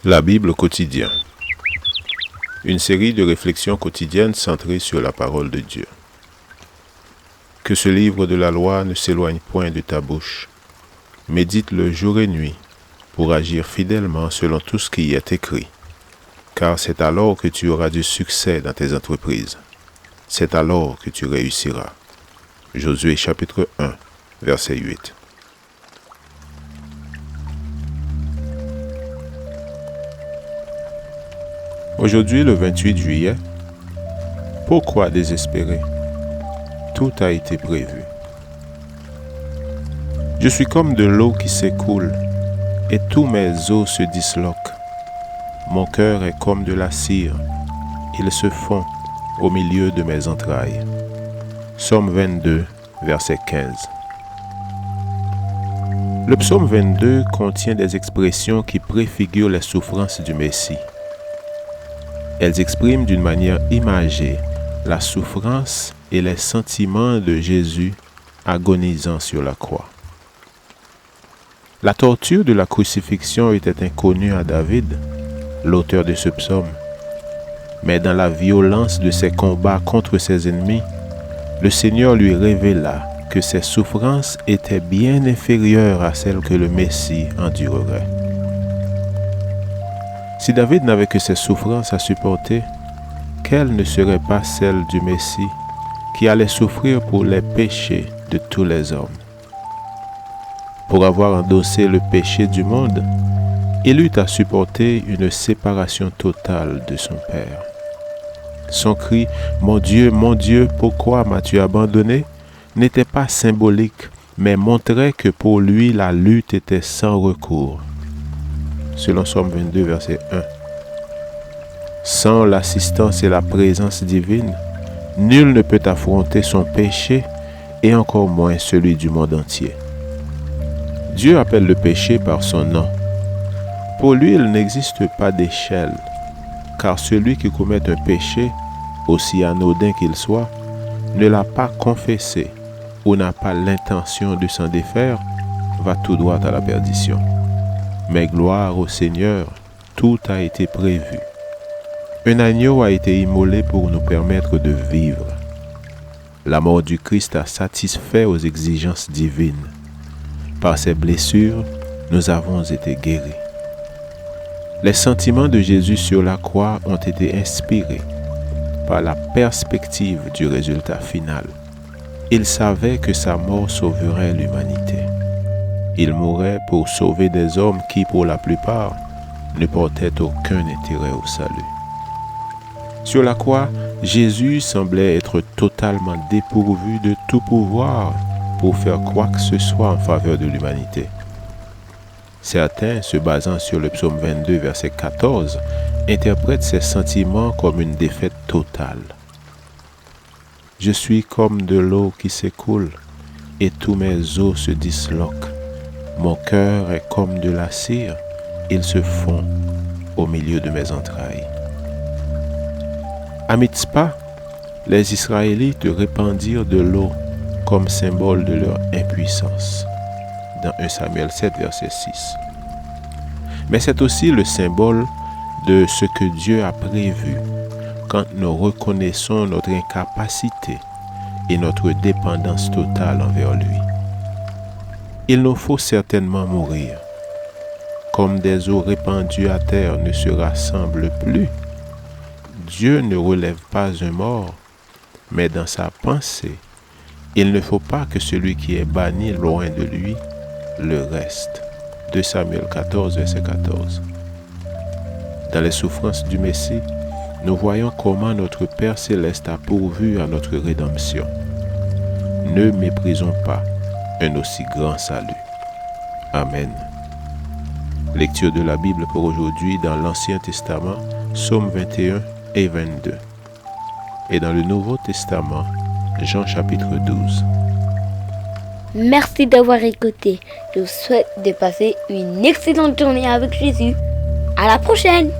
La Bible quotidien. Une série de réflexions quotidiennes centrées sur la parole de Dieu. Que ce livre de la loi ne s'éloigne point de ta bouche. Médite-le jour et nuit pour agir fidèlement selon tout ce qui y est écrit. Car c'est alors que tu auras du succès dans tes entreprises. C'est alors que tu réussiras. Josué chapitre 1, verset 8. Aujourd'hui, le 28 juillet, pourquoi désespérer? Tout a été prévu. Je suis comme de l'eau qui s'écoule, et tous mes os se disloquent. Mon cœur est comme de la cire, il se fond au milieu de mes entrailles. Psaume 22, verset 15. Le psaume 22 contient des expressions qui préfigurent les souffrances du Messie. Elles expriment d'une manière imagée la souffrance et les sentiments de Jésus agonisant sur la croix. La torture de la crucifixion était inconnue à David, l'auteur de ce psaume. Mais dans la violence de ses combats contre ses ennemis, le Seigneur lui révéla que ses souffrances étaient bien inférieures à celles que le Messie endurerait. Si David n'avait que ses souffrances à supporter, quelles ne seraient pas celles du Messie qui allait souffrir pour les péchés de tous les hommes? Pour avoir endossé le péché du monde, il eut à supporter une séparation totale de son Père. Son cri « Mon Dieu, pourquoi m'as-tu abandonné ?» n'était pas symbolique, mais montrait que pour lui la lutte était sans recours. Selon Psaume 22, verset 1. Sans l'assistance et la présence divine, nul ne peut affronter son péché et encore moins celui du monde entier. Dieu appelle le péché par son nom. Pour lui, il n'existe pas d'échelle, car celui qui commet un péché, aussi anodin qu'il soit, ne l'a pas confessé ou n'a pas l'intention de s'en défaire, va tout droit à la perdition. Mais gloire au Seigneur, tout a été prévu. Un agneau a été immolé pour nous permettre de vivre. La mort du Christ a satisfait aux exigences divines. Par ses blessures, nous avons été guéris. Les sentiments de Jésus sur la croix ont été inspirés par la perspective du résultat final. Il savait que sa mort sauverait l'humanité. Il mourait pour sauver des hommes qui, pour la plupart, ne portaient aucun intérêt au salut. Sur la croix, Jésus semblait être totalement dépourvu de tout pouvoir pour faire quoi que ce soit en faveur de l'humanité. Certains, se basant sur le psaume 22, verset 14, interprètent ces sentiments comme une défaite totale. Je suis comme de l'eau qui s'écoule, et tous mes os se disloquent. Mon cœur est comme de la cire, il se fond au milieu de mes entrailles. À Mitzpah, les Israélites répandirent de l'eau comme symbole de leur impuissance, dans 1 Samuel 7, verset 6. Mais c'est aussi le symbole de ce que Dieu a prévu quand nous reconnaissons notre incapacité et notre dépendance totale envers lui. Il nous faut certainement mourir. Comme des eaux répandues à terre ne se rassemblent plus, Dieu ne relève pas un mort, mais dans sa pensée, il ne faut pas que celui qui est banni loin de lui le reste. 2 Samuel 14, verset 14. Dans les souffrances du Messie, nous voyons comment notre Père céleste a pourvu à notre rédemption. Ne méprisons pas un aussi grand salut. Amen. Lecture de la Bible pour aujourd'hui dans l'Ancien Testament, Psaume 21 et 22. Et dans le Nouveau Testament, Jean chapitre 12. Merci d'avoir écouté. Je vous souhaite de passer une excellente journée avec Jésus. À la prochaine!